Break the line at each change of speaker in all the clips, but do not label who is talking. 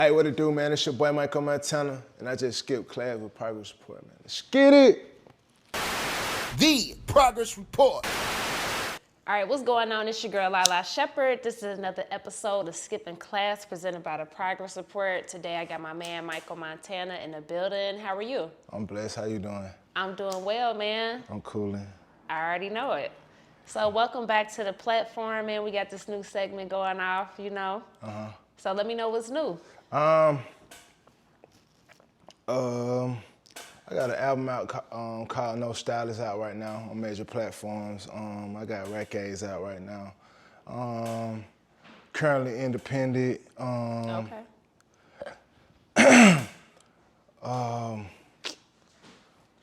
Hey, what it do, man? It's your boy Mykko Montana, and I just skipped class with progress report, man. Let's get it.
The progress report.
All right, what's going on? It's your girl, Lala Shepherd. This is another episode of Skipping Class presented by the Progress Report. Today, I got my man, Mykko Montana, in the building. How are you?
I'm blessed. How you doing?
I'm doing well, man.
I'm coolin'.
I already know it. So welcome back to the platform, man. We got this new segment going off, you know. So let me know what's new.
I got an album out called No Stylist out right now on major platforms. I got Raccade out right now. Currently independent.
Okay.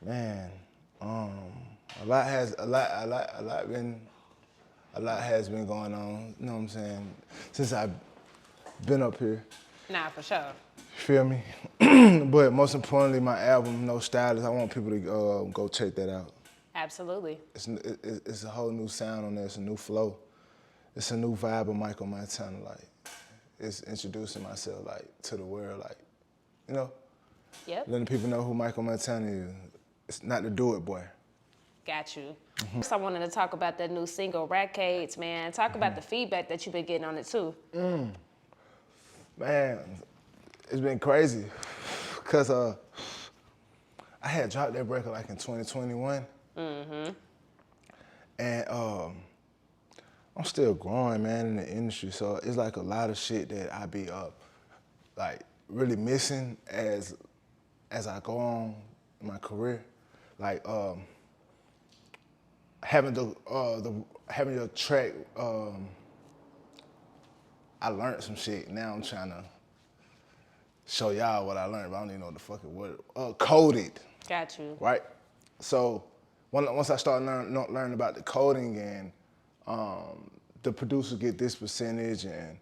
Man, a lot has been going on. You know what I'm saying? Since I've been up here.
Nah, for sure.
Feel me? But most importantly, my album, No Stylist, I want people to go check that out.
Absolutely.
It's a whole new sound on there. It's a new flow. It's a new vibe of Mykko Montana. Like, it's introducing myself like to the world. Like, you know, letting people know who Mykko Montana is. It's not the do it boy.
Got you. First, I wanted to talk about that new single, Raccade, man. Talk about the feedback that you've been getting on it too.
Man, it's been crazy. Cause I had dropped that record like in 2021. And I'm still growing, man, in the industry. So it's like a lot of shit that I be like really missing as I go on in my career. Like having your track. I learned some shit. Now I'm trying to show y'all what I learned, but I don't even know what the fucking word. Coded.
Got you.
Right? So once I start learning about the coding and the producer get this percentage, and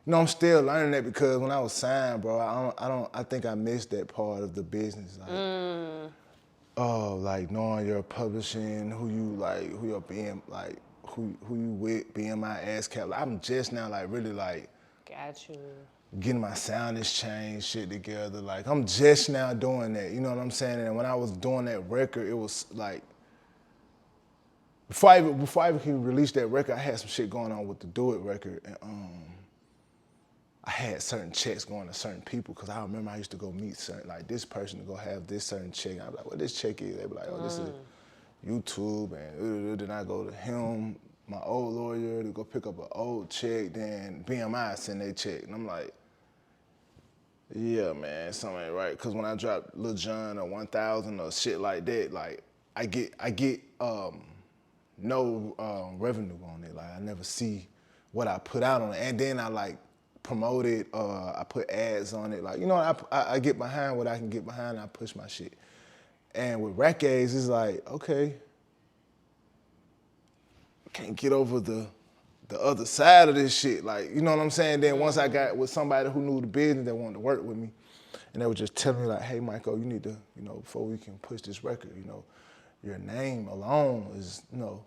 you know, I'm still learning that because when I was signed, bro, I think I missed that part of the business. Like, like knowing your publishing, who you're being, like who you with, being my ass cap. Like, I'm just now like really like
got you.
Getting my soundage changed, shit together. Like, I'm just now doing that, you know what I'm saying? And when I was doing that record, it was like, before I even could release that record, I had some shit going on with the Do It record. And I had certain checks going to certain people, because I remember I used to go meet certain, like this person to go have this certain check. I'd be like, what this check is? They'd be like, oh, this is YouTube. And then I go to him, my old lawyer, to go pick up an old check, then BMI send they check. And I'm like, yeah, man, something ain't right. Cause when I drop Lil Jon or 1,000 or shit like that, like I get no revenue on it. Like, I never see what I put out on it. And then I like promote it, I put ads on it. Like, you know, I get behind what I can get behind, and I push my shit. And with Raccade, it's like, okay, can't get over the other side of this shit. Like, you know what I'm saying? Then once I got with somebody who knew the business that wanted to work with me, and they would just tell me like, hey, Mykko, you need to, you know, before we can push this record, you know, your name alone is, you know,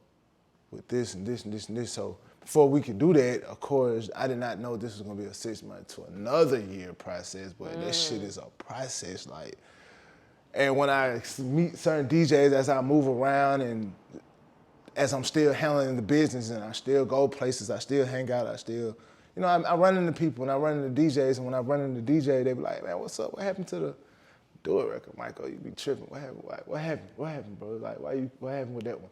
with this and this and this and this. So before we could do that, of course, I did not know this was gonna be a 6 month to another year process, but that shit is a process, like. And when I meet certain DJs as I move around and as I'm still handling the business, and I still go places, I still hang out, I still, you know, I run into people and I run into DJs, and when I run into DJ, they be like, man, what's up? What happened to the Do It record, Mykko? You be tripping. What happened? What happened, bro? Like, what happened with that one?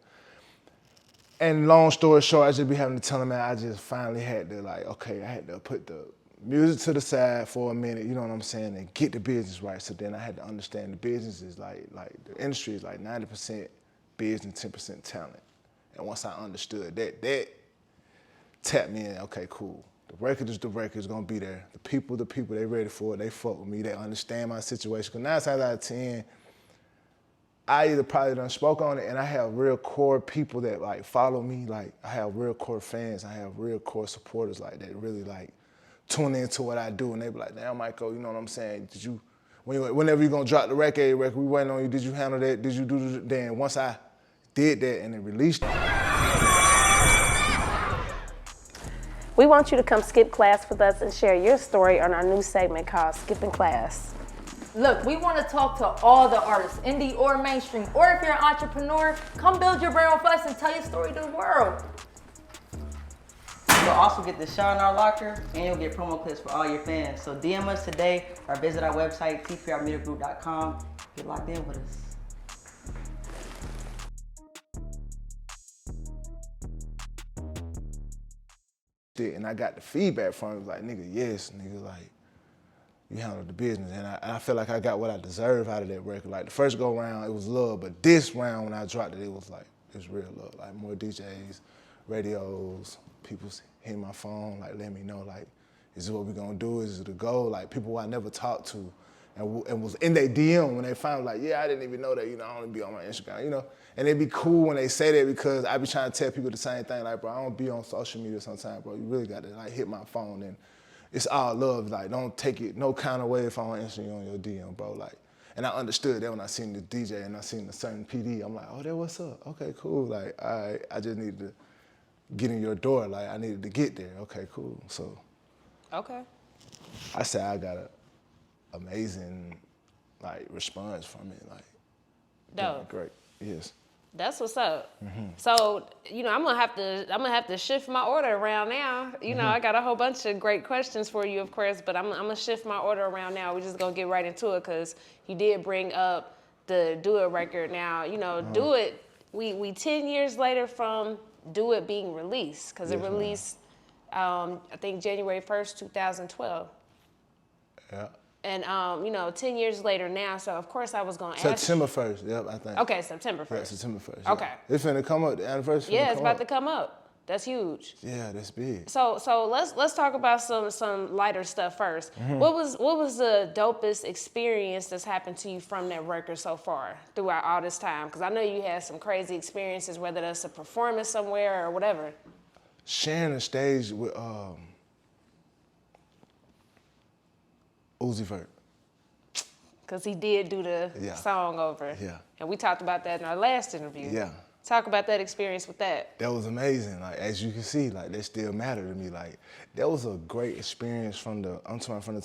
And long story short, I just be having to tell them, man, I just finally had to, like, okay, I had to put the music to the side for a minute, you know what I'm saying, and get the business right. So then I had to understand the business is like the industry is like 90% business, 10% talent. And once I understood that tapped me in, okay, cool. The record is gonna be there. The people, they ready for it, they fuck with me, they understand my situation. Because 9 times out of 10, I either probably done spoke on it, and I have real core people that like follow me. Like, I have real core fans, I have real core supporters like that really like tune into what I do, and they be like, damn, Mykko, you know what I'm saying? Did you, whenever you gonna drop the Raccade record, we waiting on you, did you handle that? Did you do that? Then once I did that and then released it.
We want you to come skip class with us and share your story on our new segment called Skipping Class.
Look, we want to talk to all the artists, indie or mainstream, or if you're an entrepreneur, come build your brand with us and tell your story to the world.
You'll also get the shot in our locker, and you'll get promo clips for all your fans. So DM us today or visit our website, tprmediagroup.com. Get locked in with us.
And I got the feedback from him, like, nigga, yes, nigga, like, you handled the business. And I feel like I got what I deserve out of that record. Like, the first go round, it was love, but this round, when I dropped it, it was like, it was real love. Like, more DJs, radios, people hitting my phone, like, letting me know, like, is this what we gonna do? Is it the goal? Like, people I never talked to and was in their DM when they found, like, yeah, I didn't even know that, you know, I only be on my Instagram, you know? And it'd be cool when they say that because I be trying to tell people the same thing, like, bro, I don't be on social media sometimes, bro. You really got to, like, hit my phone and it's all love. Like, don't take it no kind of way if I don't answer you on your DM, bro. Like, and I understood that when I seen the DJ and I seen the certain PD. I'm like, oh, that what's up? Okay, cool. Like, all right, I just needed to get in your door. Like, I needed to get there. Okay, cool. So,
Okay.
I say I got a amazing, like, response from it. Like,
Dope.
great. Yes.
That's what's up. So, you know, I'm gonna have to shift my order around now. You know, I got a whole bunch of great questions for you, of course, but I'm gonna shift my order around now. We're just gonna get right into it because you did bring up the Do It record. Now, you know, Do It. We 10 years later from Do It being released because it released, I think January 1st, 2012.
Yeah.
And, you know, 10 years later now, so of course I was going to ask
September 1st, yep, I think.
Okay, September 1st.
Yeah, September 1st.
Okay.
Yeah. It's finna come up, the anniversary.
Yeah, it's about to come up. That's huge.
Yeah, that's big.
So let's talk about some lighter stuff first. What was the dopest experience that's happened to you from that record so far throughout all this time? Because I know you had some crazy experiences, whether that's a performance somewhere or whatever.
Sharing the stage with Uzi Vert.
Because he did do the song over.
Yeah.
And we talked about that in our last interview.
Yeah.
Talk about that experience with that.
That was amazing. Like, as you can see, like, that still mattered to me. Like, that was a great experience from the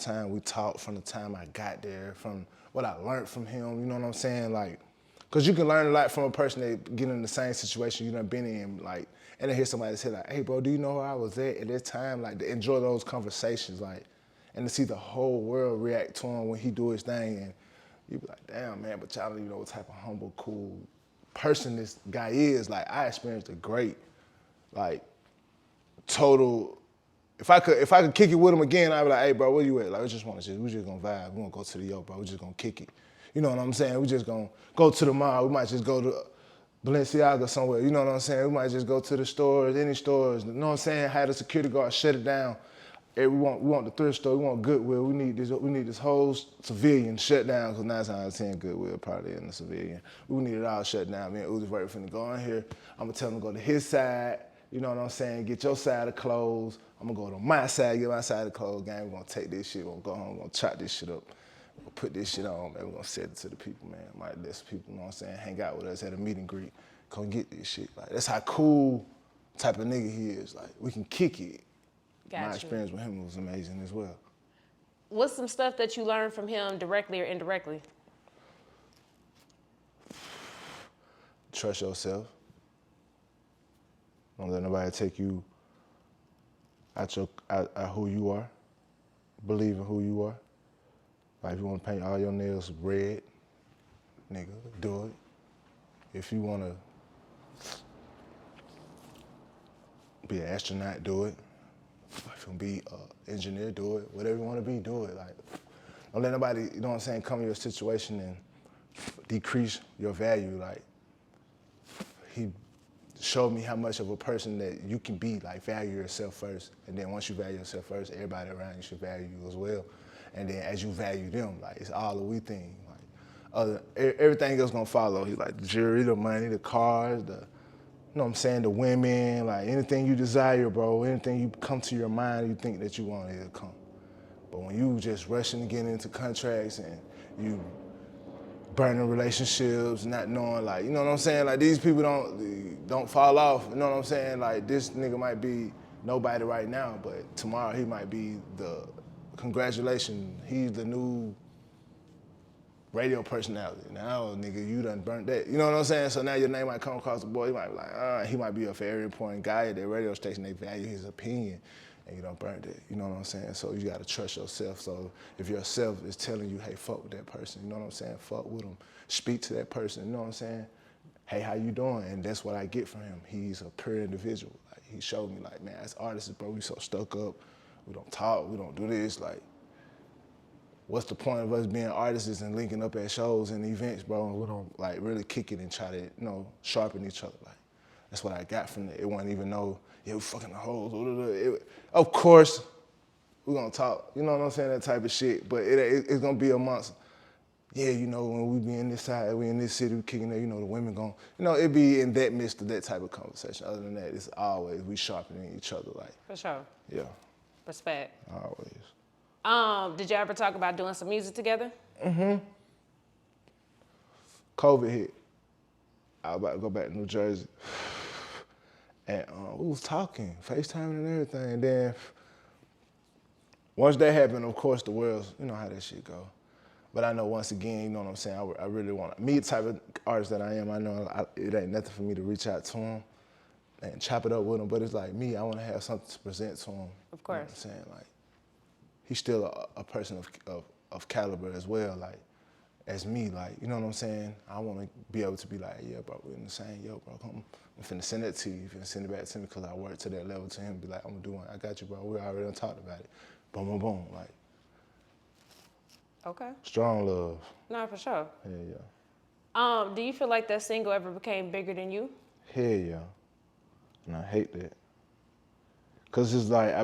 time we talked, from the time I got there, from what I learned from him, you know what I'm saying? Like, because you can learn a lot from a person that get in the same situation you done been in, like, and then hear somebody say, like, hey, bro, do you know where I was at this time? Like, to enjoy those conversations, like, and to see the whole world react to him when he do his thing, and you be like, damn, man, but y'all don't even know what type of humble, cool person this guy is. Like, I experienced a great, like, total, if I could kick it with him again, I'd be like, hey, bro, where you at? Like, we just gonna vibe. We gonna go to the Yo, bro. We just gonna kick it. You know what I'm saying? We just gonna go to the mall. We might just go to Balenciaga somewhere. You know what I'm saying? We might just go to the stores, any stores. You know what I'm saying? Have the security guard shut it down. Hey, we want the thrift store. We want Goodwill. We need this whole civilian shut down, because 9 times out of 10 Goodwill probably in the civilian. We need it all shut down. Me and Uzi Vert finna go in here. I'm gonna tell him to go to his side. You know what I'm saying? Get your side of clothes. I'm gonna go to my side, get my side of clothes. Gang, we're gonna take this shit. We're gonna go home. We're gonna chop this shit up. We're gonna put this shit on, man. We're gonna send it to the people, man. Might let some people, you know what I'm saying, hang out with us at a meet and greet. Come get this shit. Like, that's how cool type of nigga he is. Like, we can kick it. My experience with him was amazing as well.
What's some stuff that you learned from him directly or indirectly?
Trust yourself. Don't let nobody take you out who you are. Believe in who you are. Like, if you want to paint all your nails red, nigga, do it. If you want to be an astronaut, do it. If you want to be an engineer, do it. Whatever you want to be, do it. Like, don't let nobody, you know what I'm saying, come to your situation and decrease your value. Like, he showed me how much of a person that you can be. Like, value yourself first. And then once you value yourself first, everybody around you should value you as well. And then as you value them, like, it's all a we thing. Like, everything else gonna follow. He like the jewelry, the money, the cars, you know what I'm saying, the women, like, anything you desire, bro, anything you come to your mind, you think that you want, it'll come. But when you just rushing to get into contracts and you burning relationships, not knowing, like, you know what I'm saying, like, these people don't fall off, you know what I'm saying, like, this nigga might be nobody right now, but tomorrow he might be the, congratulations, he's the new radio personality. Now, nigga, you done burnt that. You know what I'm saying? So now your name might come across the board. He might be like, he might be a very important guy at that radio station. They value his opinion, and you done burnt it. You know what I'm saying? So you gotta trust yourself. So if yourself is telling you, hey, fuck with that person, you know what I'm saying? Fuck with him. Speak to that person, you know what I'm saying? Hey, how you doing? And that's what I get from him. He's a pure individual. Like, he showed me, like, man, as artists, bro, we so stuck up. We don't talk, we don't do this. Like, what's the point of us being artists and linking up at shows and events, bro, and we don't, like, really kick it and try to, you know, sharpen each other. Like, that's what I got from it. It wasn't even no, yeah, we fucking the hoes. Of course, we're gonna talk, you know what I'm saying, that type of shit, but it's gonna be amongst, yeah, you know, when we be in this side, we in this city, we kicking it, you know, the women gon', you know, it be in that midst of that type of conversation. Other than that, it's always, we sharpening each other, like.
For sure.
Yeah.
Respect.
Always.
Did you ever talk about doing some music together?
COVID hit. I was about to go back to New Jersey. And we was talking, FaceTiming and everything. And then once that happened, of course, the world's, you know how that shit go. But I know once again, you know what I'm saying, I really want to, me the type of artist that I am, I know it ain't nothing for me to reach out to him and chop it up with him, but it's like me, I want to have something to present to him.
Of course.
You know what I'm saying? Like, he's still a person of caliber as well, like, as me, like, you know what I'm saying? I want to be able to be like, yeah, bro, we're in the same, yo, bro, come, I'm finna send it to you, you finna send it back to me, because I work to that level to him, be like, I'm gonna do one, I got you, bro, we already done talked about it. Boom, boom, boom, like.
Okay.
Strong love.
No, for sure.
Hell yeah.
Do you feel like that single ever became bigger than you?
Hell yeah. And I hate that. Cause it's like, I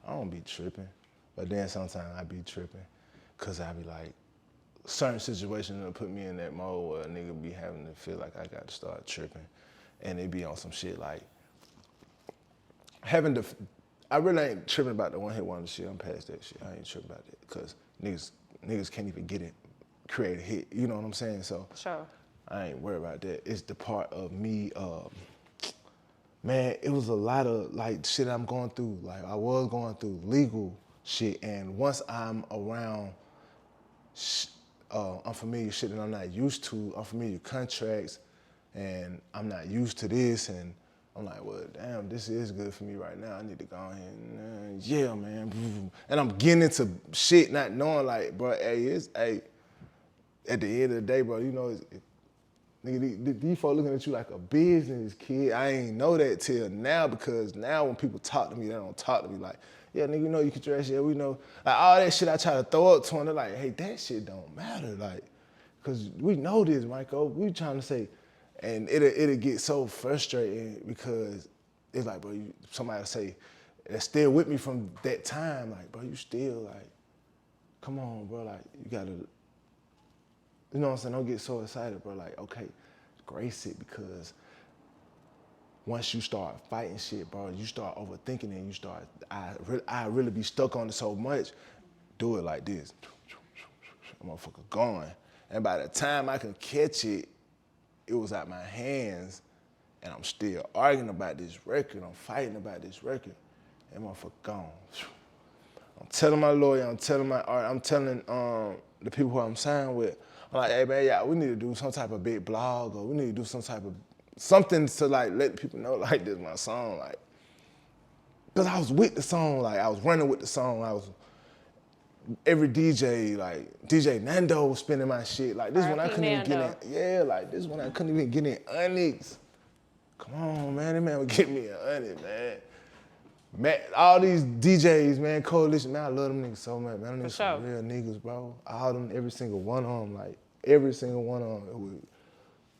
don't be tripping, but then sometimes I be tripping, cause I be like, certain situations that put me in that mode where a nigga be having to feel like I got to start tripping, and it be on some shit like, I really ain't tripping about the one hit wonder shit, I'm past that shit, I ain't tripping about that, cause niggas can't even get it, create a hit, you know what I'm saying? So
Sure.
I ain't worried about that. It's the part of me, man, it was a lot of like shit I'm going through. Like I was going through legal shit, and once I'm around unfamiliar shit that I'm not used to, unfamiliar contracts, and I'm not used to this, and I'm like, well, damn, this is good for me right now. I need to go ahead and, yeah, man. And I'm getting into shit not knowing, like, bro, hey, at the end of the day, bro, you know, nigga, these folks looking at you like a business kid. I ain't know that till now, because now when people talk to me, they don't talk to me like, yeah, nigga, you know you can dress, yeah, we know. Like all that shit I try to throw up to them, they're like, hey, that shit don't matter, like, cause we know this, Mykko. We trying to say, and it'll get so frustrating because it's like, bro, somebody will say, that's still with me from that time, like, bro, you still like, come on, bro, like, you gotta, you know what I'm saying? Don't get so excited, bro. Like, okay, grace it, because once you start fighting shit, bro, you start overthinking it, and you start, I really be stuck on it so much, do it like this. Motherfucker going. And by the time I can catch it, it was out my hands, and I'm still arguing about this record. I'm fighting about this record, and motherfucker gone. I'm telling my lawyer, I'm telling my art, I'm telling the people who I'm signed with, I'm like, hey man, yeah, we need to do some type of big blog, or we need to do some type of something to like let people know like this is my song, like, cause I was with the song, like I was running with the song, I was every DJ, like DJ Nando was spinning my shit, like this one I couldn't even get in, yeah, like this one I couldn't even get in Onyx. Come on, man, that man would get me an Onyx, man. All these DJs, man, Coalition, man, I love them niggas so much, man. Them niggas some real niggas, bro. All them, every single one of them, like, every single one of them.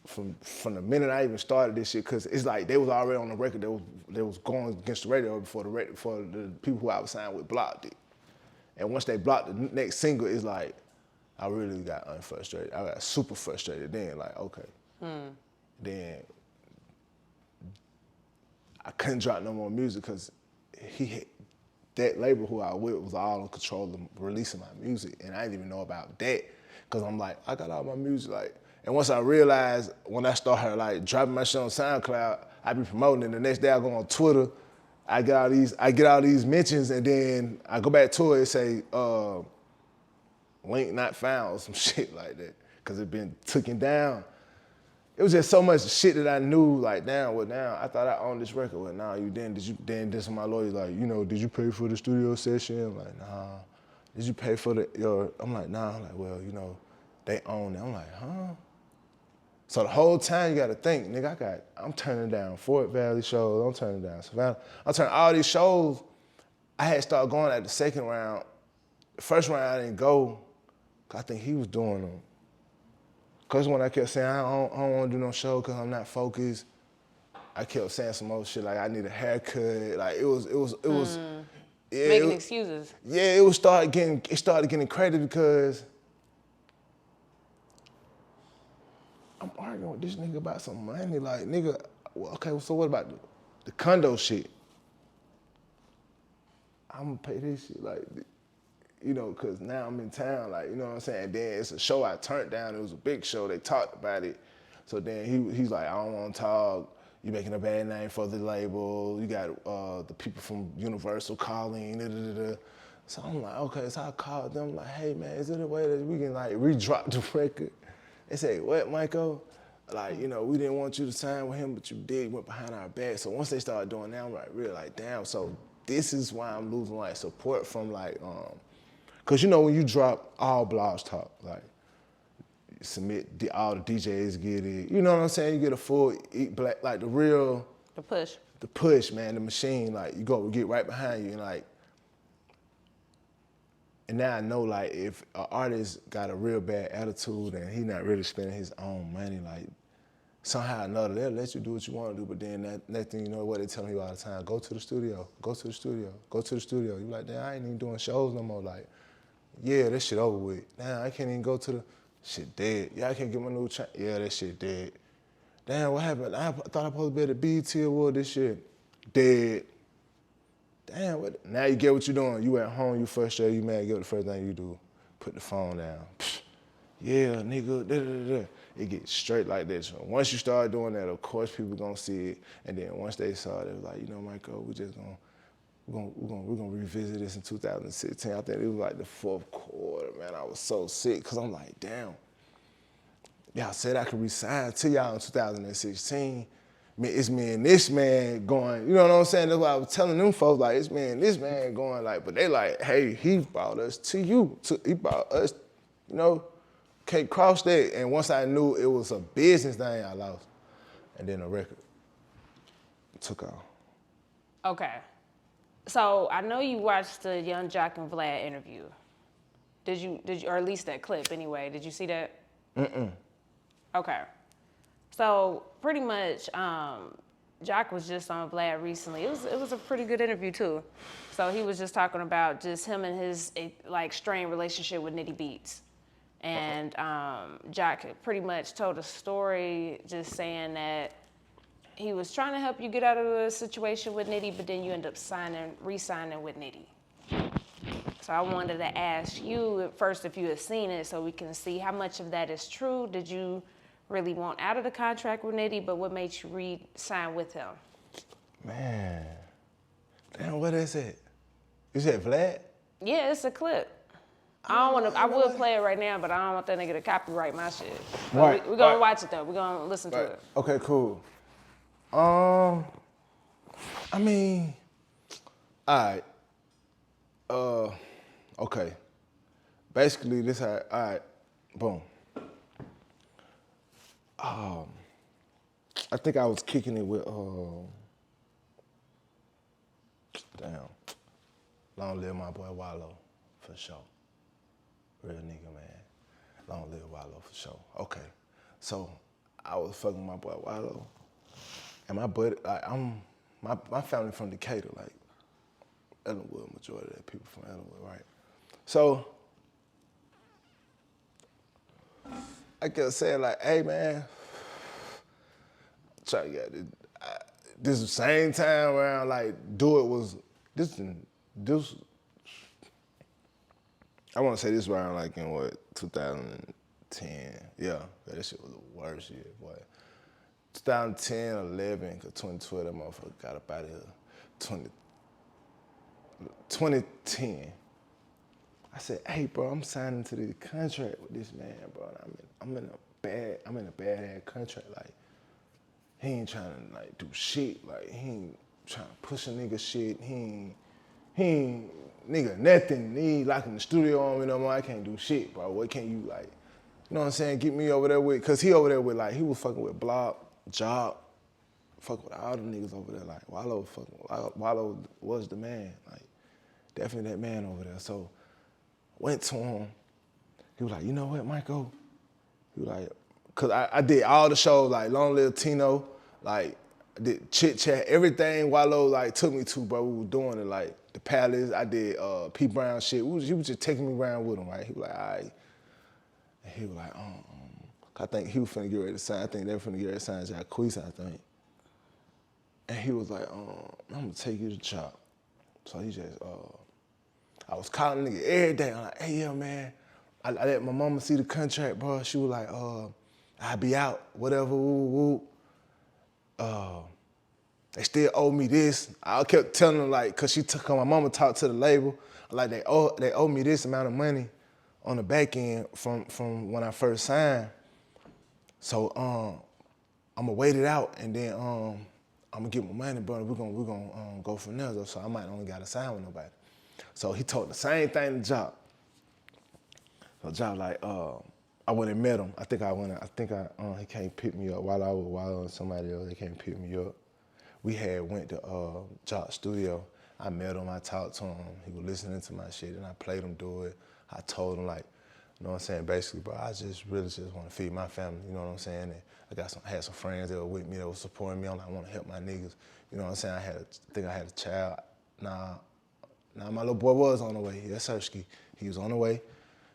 From the minute I even started this shit, cause it's like they was already on the record, they was going against the radio before the people who I was signed with blocked it. And once they blocked the next single, it's like, I really got unfrustrated. I got super frustrated then, like, okay. Then I couldn't drop no more music, cause that label who I with was all in control of releasing my music, and I didn't even know about that, cause I'm like, I got all my music, like, and once I realized, when I started like dropping my shit on SoundCloud, I be promoting it, the next day I go on Twitter, I get all these mentions, and then I go back to it and say, link not found or some shit like that, because it been taken down. It was just so much shit that I knew, like, damn, I thought I owned this record. Well, nah, you didn't. Then this my lawyer, like, you know, did you pay for the studio session? I'm like, nah. Did you pay for I'm like, nah. I'm like, well, you know, they own it. I'm like, huh? So the whole time you gotta think, nigga, I'm turning down Fort Valley shows, I'm turning down Savannah. I'm turning all these shows. I had started going at the second round. The first round I didn't go, cause I think he was doing them. Cause when I kept saying, I don't wanna do no show cause I'm not focused, I kept saying some old shit like I need a haircut. Like it was yeah,
Making excuses.
Yeah, it started getting crazy because I'm arguing with this nigga about some money. Like, nigga, well, okay, so what about the condo shit? I'm gonna pay this shit, like, you know, cause now I'm in town, like, you know what I'm saying? Then it's a show I turned down. It was a big show. They talked about it. So then he's like, I don't wanna talk. You making a bad name for the label. You got the people from Universal calling, da-da-da-da. So I'm like, okay, so I called them, like, hey man, is there a way that we can like re-drop the record? They say, what, Mykko? Like, you know, we didn't want you to sign with him, but you did, went behind our back. So once they started doing that, I'm like, really like, damn. So this is why I'm losing like support from like, cause you know when you drop all blogs talk, like, you submit, all the DJs get it. You know what I'm saying? You get a full eat black, like the real.
The push. The
push, man, the machine, like you go get right behind you and like, and now I know, like, if an artist got a real bad attitude and he not really spending his own money, like, somehow or another, they'll let you do what you want to do, but then that thing, you know what they tell you all the time, go to the studio, go to the studio, go to the studio. You like, damn, I ain't even doing shows no more. Like, yeah, that shit over with. Damn, I can't even go to the, shit dead. Yeah, I can't get my new chain. Yeah, that shit dead. Damn, what happened? I thought I was supposed to be at the BET Award this year. Dead. Damn, what? Now you get what you're doing. You at home, you frustrated, you mad, get what the first thing you do. Put the phone down. Psh, yeah, nigga, da-da-da-da. It gets straight like this. So once you start doing that, of course people gonna see it. And then once they saw it, it was like, you know, Mykko, we're gonna revisit this in 2016. I think it was like the fourth quarter, man. I was so sick, cause I'm like, damn. Y'all said I could resign to y'all in 2016. It's me and this man going, you know what I'm saying? That's what I was telling them folks, like, it's me and this man going, like, but they like, hey, he brought us to you. He brought us, you know, can't cross that. And once I knew it was a business thing, I lost. And then the record took off.
Okay. So I know you watched the Yung Joc and VLAD interview. Did you, or at least that clip anyway, did you see that?
Mm-mm.
Okay. So pretty much, Joc was just on VLAD recently. It was a pretty good interview too. So he was just talking about just him and his like strained relationship with Nitti Beatz. And Joc pretty much told a story just saying that he was trying to help you get out of the situation with Nitti, but then you end up re-signing with Nitti. So I wanted to ask you first if you had seen it so we can see how much of that is true. Did you really want out of the contract with Nitti, but what made you re-sign with him?
Man, damn, what is it? You said VLAD?
Yeah, it's a clip. I would play it right now, but I don't want that nigga to copyright my shit. Right. We're gonna watch it though. We're gonna listen to it.
Okay, cool. I mean, all right. Okay. Basically, this all right, boom. I think I was kicking it with, long live my boy Wallo, for sure. Real nigga, man. Long live Wallo, for sure. Okay, so I was fucking with my boy Wallo, and my buddy, like, my family from Decatur, like, Ellenwood, majority of the people from Ellenwood, right? So, I kept saying, like, hey, man, try to get this. This same time around, like, Do It was, this, I want to say this around, like, in what, 2010? Yeah, that shit was the worst year, boy. 2010, 11, because 2012, that motherfucker got up out of here. 2010. I said, hey, bro, I'm signing to the contract with this man, bro. And I'm in a bad ass contract. Like, he ain't trying to like do shit. Like, he ain't trying to push a nigga shit. He ain't nigga nothing. He ain't locking the studio on me no more. I can't do shit, bro. What can you like? You know what I'm saying? Get me over there with, cause he over there with like, he was fucking with Block, Joc, fucking with all the niggas over there. Like, Wallo was the man. Like, definitely that man over there. So, went to him. He was like, you know what, Mykko? He was like, cause I did all the shows, like Long Live Tino, like I did Chit Chat, everything Wallo like took me to, bro. We were doing it, like the Palace. I did P Brown shit. He was just taking me around with him, right? He was like, all right. And he was like, I think he was finna get ready to sign. I think they were finna get ready to sign Jacquees, I think. And he was like, I'm gonna take you to Chop. So he just, I was calling nigga every day. I'm like, hey, yeah, man. I let my mama see the contract, bro. She was like, I'll be out, whatever, woo. They still owe me this. I kept telling them, like, cause my mama talked to the label, like they owe me this amount of money on the back end from when I first signed. So I'm gonna wait it out, and then I'm gonna get my money, but we're gonna go from there. So I might only gotta sign with nobody. So he told the same thing to Joc. So Joc like, I went and met him. He came pick me up while I was with somebody else. They came pick me up. We had went to Joc's studio. I met him, I talked to him. He was listening to my shit, and I played him do it. I told him, like, you know what I'm saying, basically, bro, I really just want to feed my family, you know what I'm saying? And I had some friends that were with me, that were supporting me. I'm like, I want to help my niggas. You know what I'm saying? I think I had a child. Nah, my little boy was on the way. Yes, Sirski. He was on the way.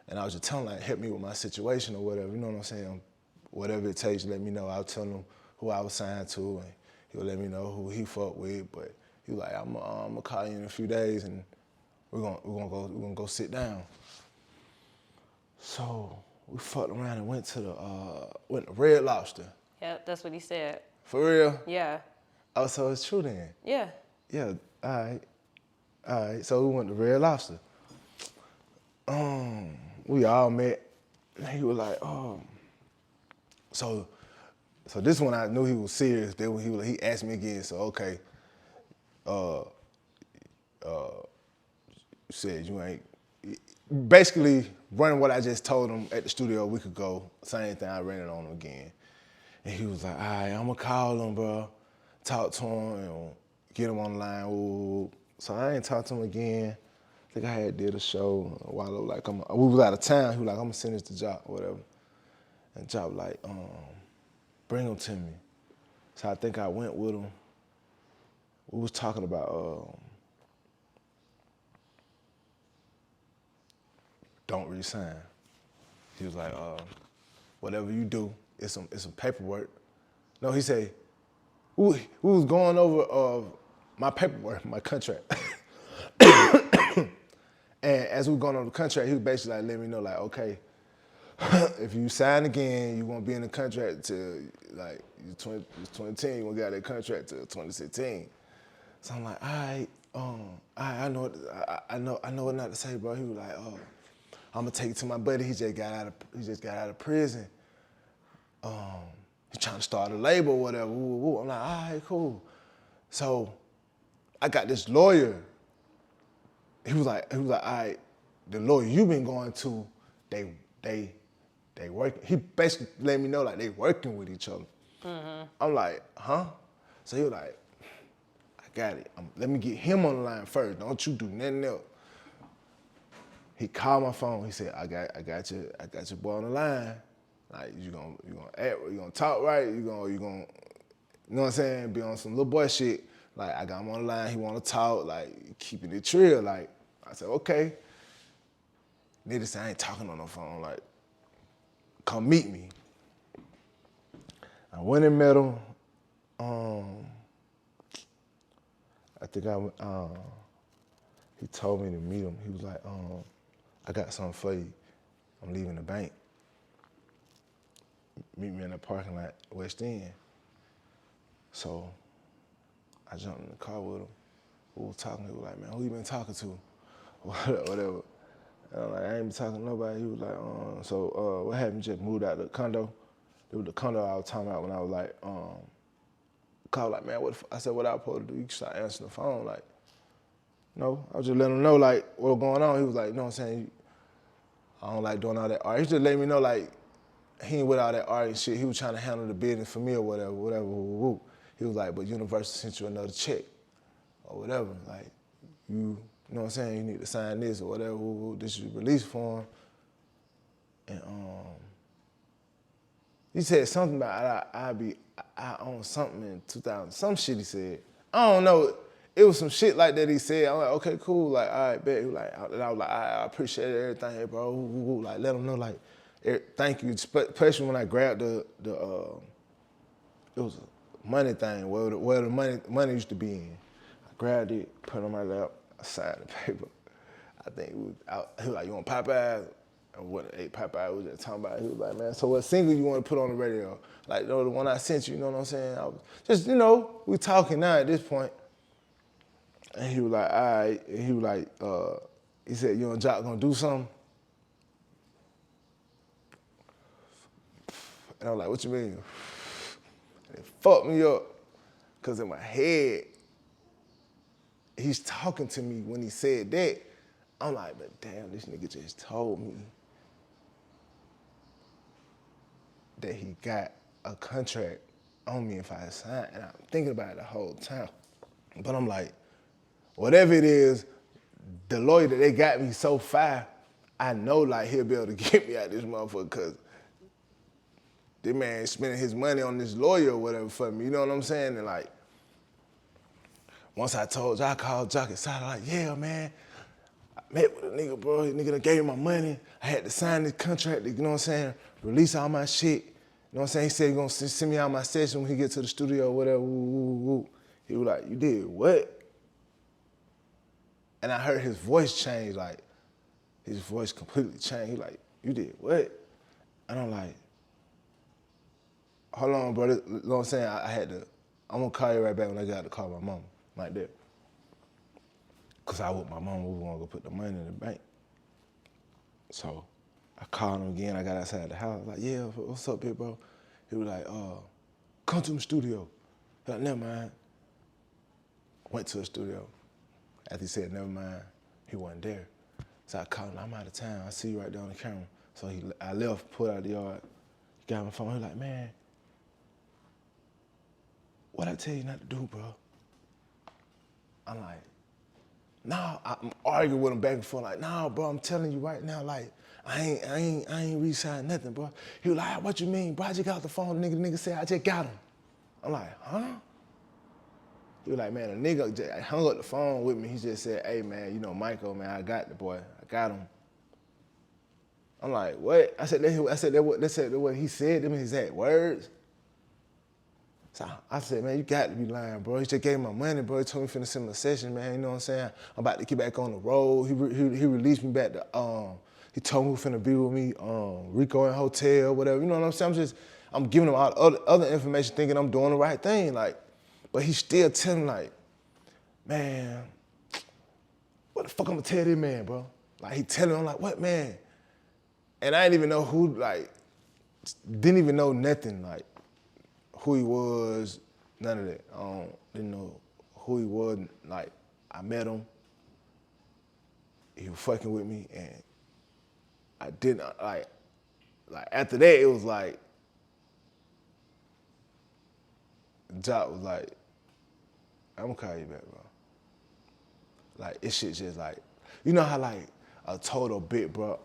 And I was just telling him, like, help me with my situation or whatever. You know what I'm saying? Whatever it takes, let me know. I'll tell him who I was signed to, and he'll let me know who he fucked with. But he was like, I'm gonna call you in a few days, and we're gonna go sit down. So we fucked around and went to Red Lobster.
Yep, that's what he said.
For real?
Yeah.
Oh, so it's true then?
Yeah.
Yeah, all right. So we went to Red Lobster. We all met, and he was like, so this one I knew he was serious. Then when he asked me again, so okay, you said you ain't, basically running what I just told him at the studio a week ago, same thing, I ran it on him again. And he was like, all right, I'm gonna call him, bro, talk to him, and get him on the line. Ooh. So I ain't talked to him again. I think I had did a show a while ago, like we was out of town. He was like, I'm gonna send this to Joc or whatever. And Joc like, bring him to me. So I think I went with him. We was talking about don't resign. He was like, whatever you do, it's some paperwork. No, he said, we was going over my paperwork, my contract. And as we were going over the contract, he was basically like letting me know, like, okay, if you sign again, you won't be in the contract till like 2010. You won't get out of that contract till 2016. So I'm like, all right, I know what not to say, bro. He was like, I'm gonna take it to my buddy. He just got out of prison. He's trying to start a label or whatever. Woo. I'm like, all right, cool. So I got this lawyer. He was like, all right, the lawyer you've been going to, they working. He basically let me know like they working with each other. Mm-hmm. I'm like, huh? So he was like, I got it. Let me get him on the line first. Don't you do nothing else. He called my phone. He said, I got your boy on the line. Like, you gonna act, you gonna talk right, you gonna, you know what I'm saying, be on some little boy shit. Like, I got him on the line, he wanna talk, like, keeping it real. Like, I said, okay. Nigga said, I ain't talking on the phone, like, come meet me. I went and met him. I think he told me to meet him. He was like, I got something for you. I'm leaving the bank. Meet me in the parking lot, West End. So I jumped in the car with him. we was talking. He was like, man, who you been talking to? Whatever. And I'm like, I ain't been talking to nobody. He was like, so what happened? Just moved out of the condo. It was the condo I was talking about when I was like, called like, man, I said, what I supposed to do? You can start answering the phone. Like, no, I was just letting him know like what was going on. He was like, you know what I'm saying? I don't like doing all that art. He just let me know like, he ain't with all that art and shit. He was trying to handle the business for me or whatever. Woo. He was like, but Universal sent you another check or whatever. Like, you know what I'm saying? You need to sign this or whatever. This is your release form. And he said something about I own something in 2000. Some shit he said. I don't know. It was some shit like that he said. I'm like, okay, cool. Like, all right, bet. He was like, and I was like, I appreciate everything, hey, bro. Like, let him know, like, thank you. Especially when I grabbed it was a money thing, where the money used to be in. I grabbed it, put it on my lap, I signed the paper. I think he was like, you want Popeyes? And what ate Popeyes, we was just talking about it. He was like, man, so what single you want to put on the radio? Like, the one I sent you, you know what I'm saying? I was just, you know, we talking now at this point. And he was like, all right. And he was like, he said, Young Joc gonna do something? And I was like, what you mean? And it fucked me up, because in my head, he's talking to me when he said that. I'm like, but damn, this nigga just told me that he got a contract on me if I signed. And I'm thinking about it the whole time. But I'm like, whatever it is, the lawyer that they got me so far, I know like he'll be able to get me out this motherfucker, because this man is spending his money on this lawyer or whatever for me, you know what I'm saying? And like, once I told Joc, I called Joc inside, I'm like, yeah, man, I met with a nigga, bro. The nigga done gave me my money. I had to sign this contract, you know what I'm saying? Release all my shit. You know what I'm saying? He said he gonna send me out my session when he get to the studio or whatever. He was like, you did what? And I heard his voice change, like, his voice completely changed. He like, you did what? And I'm like, hold on, brother. You know what I'm saying? I'm gonna call you right back when I got to call my mama, like that. Cause I with my mama, we wanna go put the money in the bank. So I called him again, I got outside the house, like, yeah, what's up, big bro? He was like, come to the studio. I was like, never mind. Went to the studio. After he said, never mind, he wasn't there. So I called him, I'm out of town, I see you right there on the camera. So I left, pulled out the yard, he got my phone, he was like, man, what I tell you not to do, bro? I'm like, nah, I'm arguing with him back and forth, like, nah, bro, I'm telling you right now, like, I ain't re-signed nothing, bro. He was like, what you mean, bro? I just got off the phone, the nigga said, I just got him. I'm like, huh? He was like, man, a nigga just hung up the phone with me. He just said, hey, man, you know, Mykko, man, I got the boy. I got him. I'm like, what? I said, that's what he said, them his exact words. So I said, man, you got to be lying, bro. He just gave me my money, bro. He told me finna send me a session, man. You know what I'm saying? I'm about to get back on the road. He released me back to, he told me who finna be with me, Rico and Hotel, whatever. You know what I'm saying? I'm giving him all the other information thinking I'm doing the right thing, like. But he still telling me, like, man, what the fuck I'm gonna tell this man, bro? Like, he telling me, I'm like, what, man? And I didn't even know who, like, didn't even know nothing, like, who he was, none of that. Didn't know who he was. Like, I met him. He was fucking with me, and I didn't, like after that, it was like, Joc was like, I'm gonna call you back, bro. Like, it shit just like, you know how like a total bit, bro,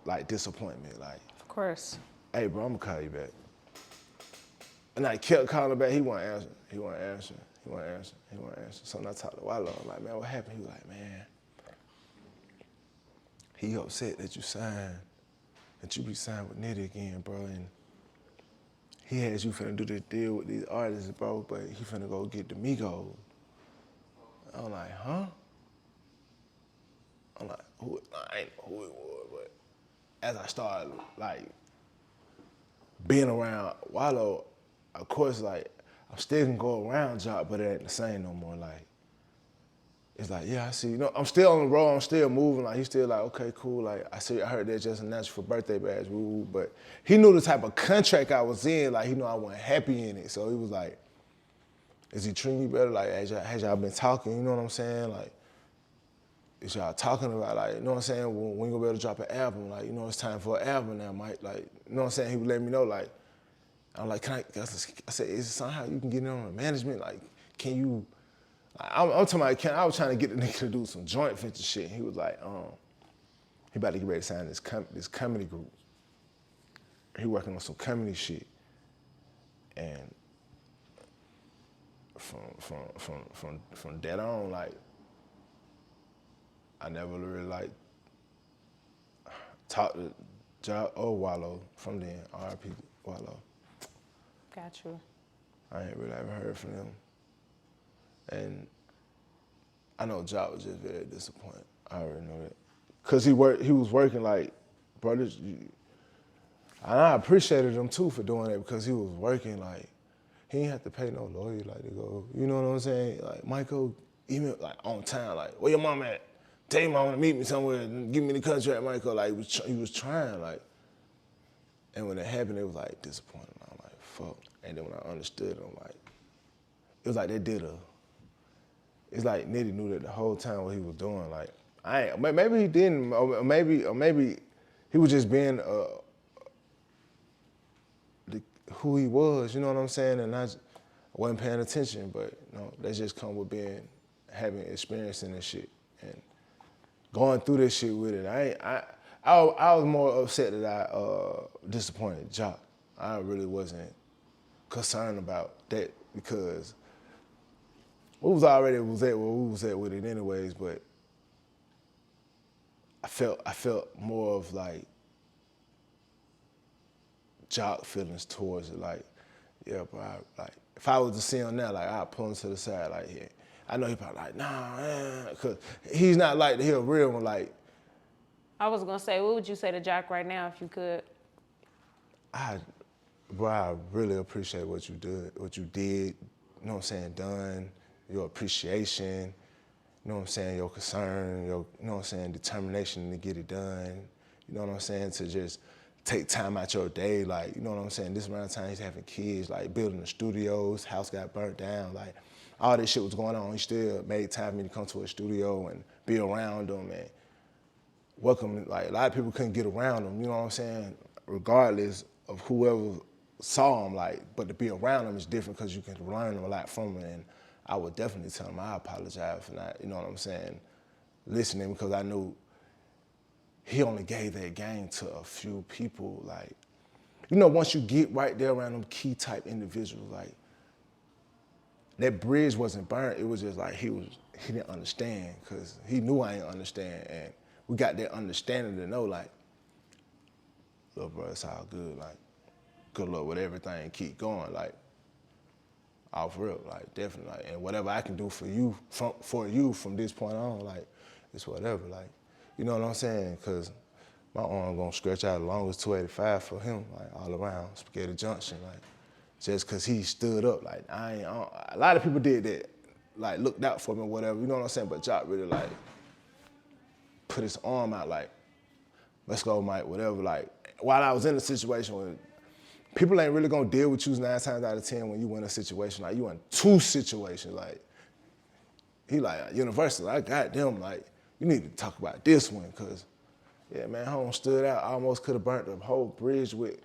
like disappointment, like.
Of course.
Hey, bro, I'm gonna call you back. And I kept calling back, he wasn't answering. So when I talked to Wallo, I'm like, man, what happened? He was like, man, he upset that you signed, that you be signed with Nitti again, bro, and he has you finna do this deal with these artists, bro, but he finna go get the Migos. I'm like, huh? I'm like, I ain't know who it was, but as I started, like, being around Wallo, of course, like, I'm still gonna go around Joc, but it ain't the same no more. Like, it's like, yeah, I see. You know, I'm still on the road. I'm still moving. Like, he's still like, okay, cool. Like, I heard that just announced you for birthday badge. Woo. But he knew the type of contract I was in. Like, he knew I wasn't happy in it. So he was like, is he treating you better? Like, has y'all been talking? You know what I'm saying? Like, is y'all talking about, like, you know what I'm saying? When you gonna be able to drop an album? Like, you know, it's time for an album now, Mike. Like, you know what I'm saying? He would let me know, like, I'm like, I said, is it somehow you can get in on the management? Like, can you, I'm talking about, I was trying to get the nigga to do some joint venture shit. He was like, he about to get ready to sign this comedy group. He working on some comedy shit. And from that on, like, I never really like talked to Joc or Wallo from then, R.I.P. Wallo.
Got you.
I ain't really ever heard from them. And I know Joc was just very disappointed. I already know that. Cause he was working like, brothers, and I appreciated him too for doing that because he was working like, he didn't have to pay no lawyer like to go, you know what I'm saying? Like, Mykko, even like on time, like, where your mom at? Tell your mom to meet me somewhere and give me the contract, Mykko. Like, he was trying, like. And when it happened, it was like disappointing. I'm like, fuck. And then when I understood, I'm like, it was like they did it's like Nitti knew that the whole time what he was doing. Like, maybe he didn't, or maybe he was just being who he was, you know what I'm saying? And I wasn't paying attention, but you know, that just come with having experience in this shit. And going through this shit with it, I was more upset that I disappointed Joc. I really wasn't concerned about that because we was at where we was at with it anyways, but I felt more of like Joc feelings towards it, like, yeah, bro, like if I was to see him now, like I'd pull him to the side, like, yeah. I know he probably like, nah, man, cause he's not like the real one, like.
I was gonna say, what would you say to Joc right now if you could?
I really appreciate what you did, you know what I'm saying, done, your appreciation, you know what I'm saying, your concern, your, you know what I'm saying, determination to get it done, you know what I'm saying, to just take time out your day, like, you know what I'm saying, this around the time he's having kids, like building the studios, house got burnt down, like all this shit was going on, he still made time for me to come to a studio and be around them and welcome, like a lot of people couldn't get around him, you know what I'm saying, regardless of whoever saw him, like, but to be around him is different because you can learn a lot from him, and I would definitely tell him I apologize for not, you know what I'm saying, listening, because I knew he only gave that game to a few people, like, you know, once you get right there around them key type individuals, like, that bridge wasn't burnt, it was just like he didn't understand, because he knew I didn't understand, and we got that understanding to know, like, little bro, it's all good, like, good luck with everything, keep going, like, off real, like, definitely, like, and whatever I can do for you from this point on, like, it's whatever, like, you know what I'm saying? Because my arm gonna stretch out as long as 285 for him, like, all around, Spaghetti Junction, like, just because he stood up, like, a lot of people did that, like, looked out for me or whatever, you know what I'm saying? But Joc really, like, put his arm out, like, let's go, Mike, whatever, like, while I was in a situation where people ain't really gonna deal with you 9 times out of 10 when you in a situation, like, you in 2 situations, like, he like, Universal, I got them, like, you need to talk about this one, because, yeah, man, home stood out. I almost could have burnt the whole bridge with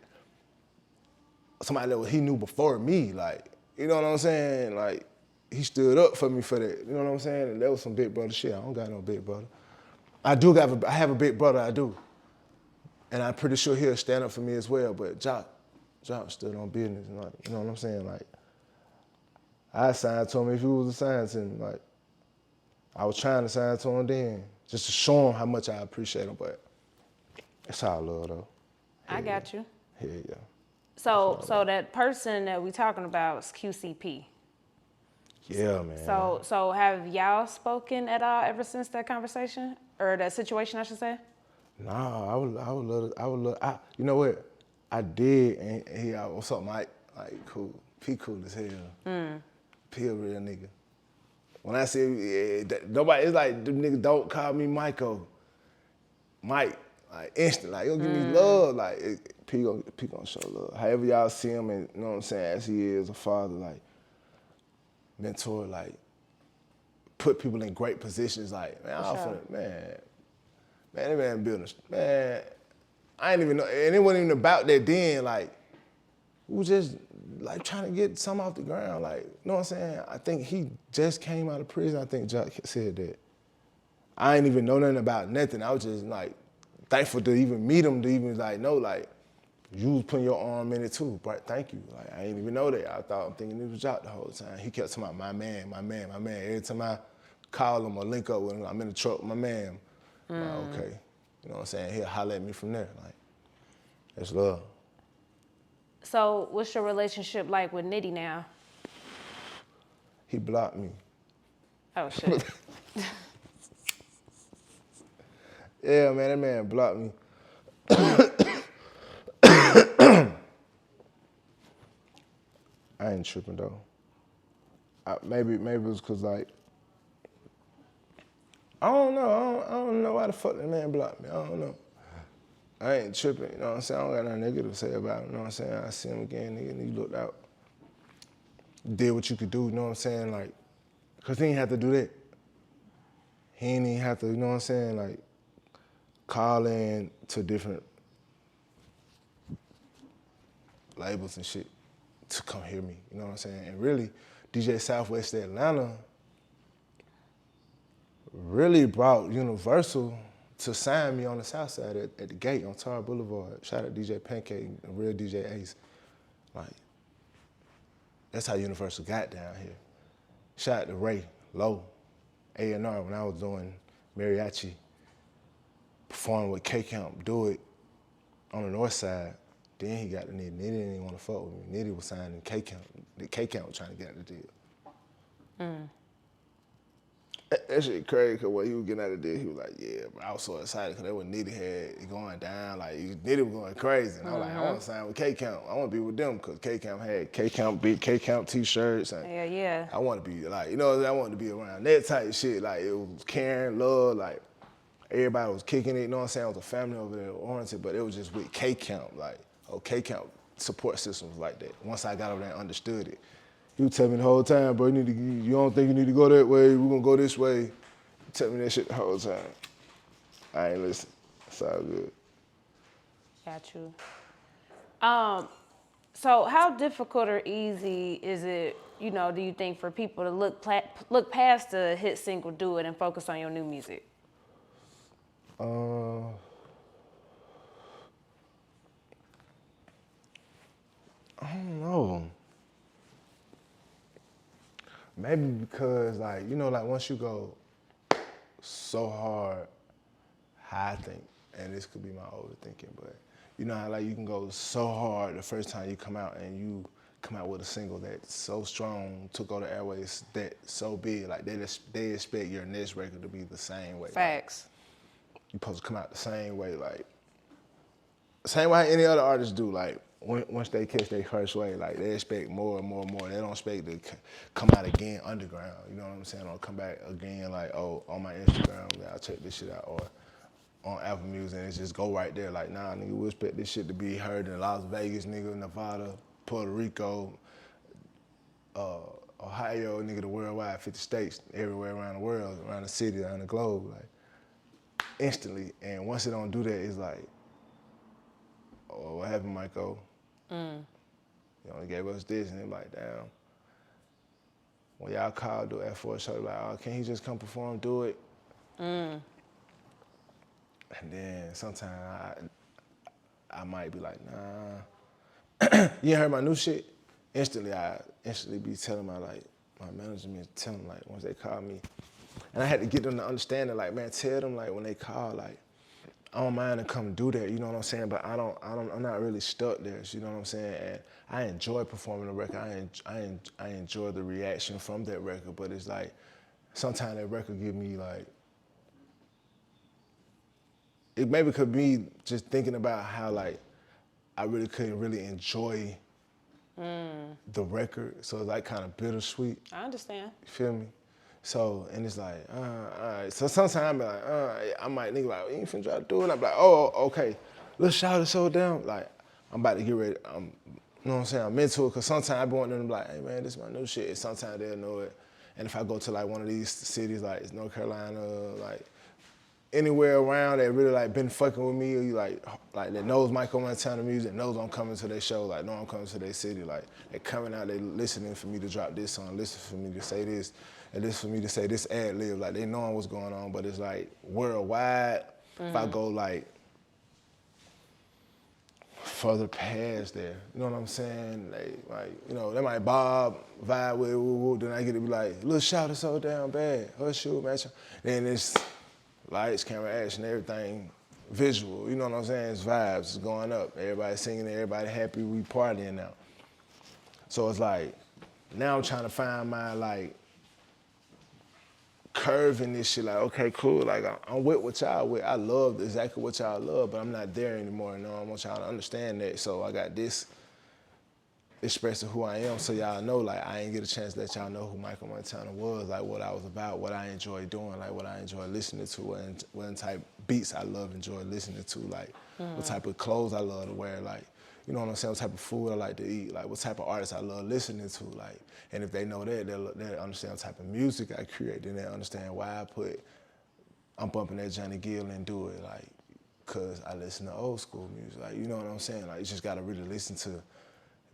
somebody that he knew before me, like, you know what I'm saying? Like, he stood up for me for that, you know what I'm saying? And that was some big brother shit. I don't got no big brother. I have a big brother, I do. And I'm pretty sure he'll stand up for me as well, but Joc stood on business, like, you know what I'm saying? Like, I signed to him if he was assigned to him, like, I was trying to sign to him then, just to show him how much I appreciate him, but it's all love, though.
I got you.
Yeah, yeah.
So that person that we talking about is QCP.
Yeah, man.
So have y'all spoken at all ever since that conversation? Or that situation, I should say?
Nah, I would love, you know what? I did, and he, what's up, Mike? Like, cool. P cool as hell. P a real nigga. When I say nobody, it's like them niggas don't call me Mykko. Mike, like instant, like he'll give me love, like P gonna show love. However y'all see him, and you know what I'm saying, as he is a father, like mentor, like put people in great positions, like man, that man building, man. I ain't even know, and it wasn't even about that then. Like we was just like trying to get something off the ground, like you know what I'm saying. I think he just came out of prison. I think Joc said that. I ain't even know nothing about nothing. I was just like thankful to even meet him, to even like know like you was putting your arm in it too. But thank you. Like I didn't even know that. I'm thinking it was Joc the whole time. He kept talking about my man. Every time I call him or link up with him, I'm in the truck with my man. Like, okay. You know what I'm saying? He'll holler at me from there. Like, that's love.
So what's your relationship like with Nitti now?
He blocked me.
Oh, shit.
Yeah, man, that man blocked me. I ain't tripping, though. Maybe it was because, like, I don't know. I don't know why the fuck that man blocked me. I don't know. I ain't tripping, you know what I'm saying? I don't got nothing negative to say about him, you know what I'm saying? I see him again, nigga, and he looked out. Did what you could do, you know what I'm saying? Like, because he ain't have to do that. He ain't even have to, you know what I'm saying? Like, call in to different labels and shit to come hear me, you know what I'm saying? And really, DJ Southwest Atlanta really brought Universal to sign me on the south side at the gate on Tar Boulevard. Shout out DJ Pancake, the real DJ Ace. Like, that's how Universal got down here. Shout out to Ray, Low, A&R when I was doing mariachi, performing with K-Camp, Do It on the north side. Then he got the Nitti. Nitti didn't even want to fuck with me. Nitti was signing K-Camp. K-Camp was trying to get out the deal. That shit crazy, because when he was getting out of the deal, he was like, yeah, bro, I was so excited because that was Nitti had it going down. Like, Nitti was going crazy. And I was like, I want to sign with K-Camp. I want to be with them because K-Camp had K-Camp beat, K-Camp t-shirts. And
Yeah.
I want to be, like, you know, I wanted to be around that type of shit. Like, it was caring, love, like, everybody was kicking it, you know what I'm saying? It was a family over there oriented, but it was just with K-Camp. Like, K-Camp support system was like that. Once I got over there and understood it. He would tell me the whole time, bro, you don't think you need to go that way, we're gonna go this way. He tell me that shit the whole time. I ain't listen. It's all good.
Got you. So how difficult or easy is it, you know, do you think for people to look past the hit single Do It and focus on your new music?
I don't know. Maybe because, like, you know, like once you go so hard, how I think, and this could be my overthinking, but you know how like you can go so hard the first time you come out and you come out with a single that's so strong, took all the airways, that so big, like they expect your next record to be the same way.
Facts.
Like, you supposed to come out the same way, like same way any other artists do, like. Once they catch their first wave, like they expect more and more and more. They don't expect to come out again underground. You know what I'm saying? Or come back again like, oh, on my Instagram, I'll check this shit out. Or on Apple Music, and it's just go right there. Like, nah, nigga, we expect this shit to be heard in Las Vegas, nigga, Nevada, Puerto Rico, Ohio, nigga, the worldwide, 50 states, everywhere around the world, around the city, around the globe, like, instantly. And once it don't do that, it's like, oh, what happened, Mykko? You only gave us this, and they're like, damn. When y'all call, do it for a show, like, oh, can he just come perform, do it? And then sometimes I might be like, nah. You ain't heard my new shit? I instantly be telling my management, telling them, like, once they call me. And I had to get them to understand that, like, man, tell them, like, when they call, like, I don't mind to come do that, you know what I'm saying? But I'm not really stuck there, you know what I'm saying? And I enjoy performing the record. I enjoy the reaction from that record, but it's like, sometimes that record give me like, it maybe could be just thinking about how like, I really couldn't really enjoy the record. So it's like kind of bittersweet.
I understand.
You feel me? So, and it's like, all right. So sometimes I be like, I might think like, you ain't finna try to do it. I'm like, oh, okay. Let's shout it so down. Like, I'm about to get ready. You know what I'm saying? I'm into it, because sometimes I be wanting them to be like, hey man, this is my new shit. And sometimes they'll know it. And if I go to like one of these cities, like North Carolina, like anywhere around that really like been fucking with me, or you like that knows Mykko Montana music, knows I'm coming to their show, like know I'm coming to their city, like they coming out, they listening for me to drop this song, listen for me to say this, and listen for me to say this ad lib, like they knowing what's going on, but it's like worldwide. If I go like further past there, you know what I'm saying? They might bob, vibe with it, then I get to be like, little shout it so damn bad, shoot, match. Then it's lights, camera, action, everything visual, you know what I'm saying? It's vibes, it's going up. Everybody singing, everybody happy, we partying now. So it's like, now I'm trying to find my like curve in this shit, like, okay, cool, like I'm with what y'all with. I love exactly what y'all love, but I'm not there anymore, you know, I want y'all to understand that. So I got this expressing who I am, so y'all know, like, I ain't get a chance to let y'all know who Mykko Montana was, like what I was about, what I enjoy doing, like what I enjoy listening to, and what type beats I enjoy listening to, like what type of clothes I love to wear, like, you know what I'm saying, what type of food I like to eat, like what type of artists I love listening to, like, and if they know that, they'll understand what type of music I create, then they'll understand why I'm bumping that Johnny Gill and do it, like, cause I listen to old school music, like, you know what I'm saying, like, you just gotta really listen to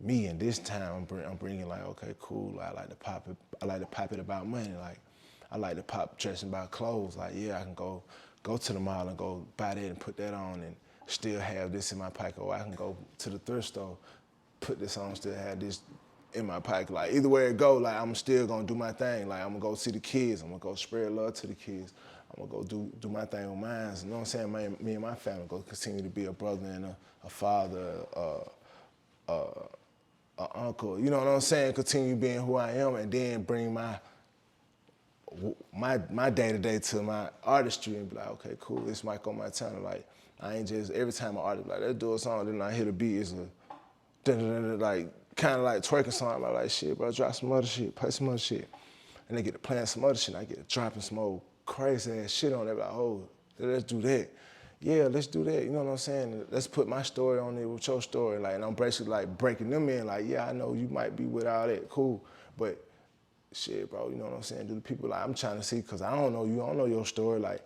me, and this time I'm bringing like, okay, cool, I like to pop it about money, like, I like to pop dressing about clothes, like, yeah, I can go to the mall and go buy that and put that on and still have this in my pocket, or I can go to the thrift store, put this on, still have this in my pocket, like, either way it go, like, I'm still gonna do my thing, like, I'm gonna go see the kids, I'm gonna go spread love to the kids, I'm gonna go do my thing with mine, you know what I'm saying, me and my family go continue to be a brother and a father, an uncle, you know what I'm saying? Continue being who I am, and then bring my day-to-day to my artistry and be like, okay, cool, it's Mykko Montana. Like, I ain't just, every time an artist be like, let's do a song, then I hear the beat, it's a dun-dun-dun-dun, like, kind of like twerking song. I'm like, shit, bro, drop some other shit, play some other shit. And they get to playing some other shit, and I get to dropping some old crazy-ass shit on there, like, oh, let's do that. Yeah, let's do that, you know what I'm saying? Let's put my story on there with your story, like, and I'm basically like breaking them in, like, yeah, I know you might be with all that, cool, but shit, bro, you know what I'm saying? Do the people, like, I'm trying to see, cause I don't know you, I don't know your story, like,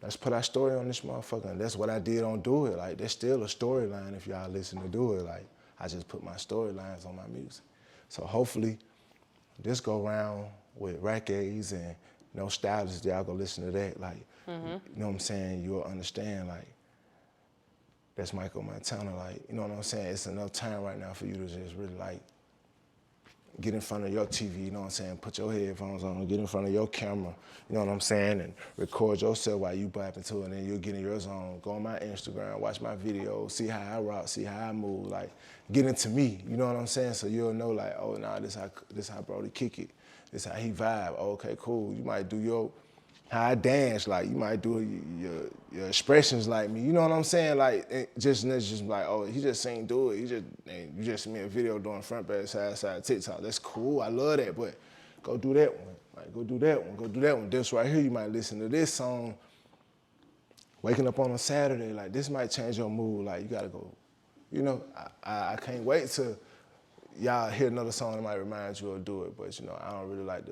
let's put our story on this motherfucker, and that's what I did on Do It, like, there's still a storyline if y'all listen to Do It, like, I just put my storylines on my music. So hopefully, this go round with Raccades and, you know, Stylist, y'all go listen to that, like, you know what I'm saying, you'll understand, like, that's Mykko Montana, like, you know what I'm saying, it's enough time right now for you to just really, like, get in front of your TV, you know what I'm saying, put your headphones on, get in front of your camera, you know what I'm saying, and record yourself while you bapping to it, and then you'll get in your zone, go on my Instagram, watch my videos, see how I rock, see how I move, like, get into me, you know what I'm saying, so you'll know, like, oh, nah, this how Brody kick it, this how he vibe, oh, okay, cool, you might do your, how I dance, like, you might do your expressions like me, you know what I'm saying? Like, just like, oh, he just ain't do it. You just see me a video doing front back, side, TikTok. That's cool, I love that, but go do that one. Like, go do that one. This right here, you might listen to this song, waking up on a Saturday, like, this might change your mood, like, you gotta go. You know, I can't wait till y'all hear another song that might remind you of Do It, but, you know, I don't really like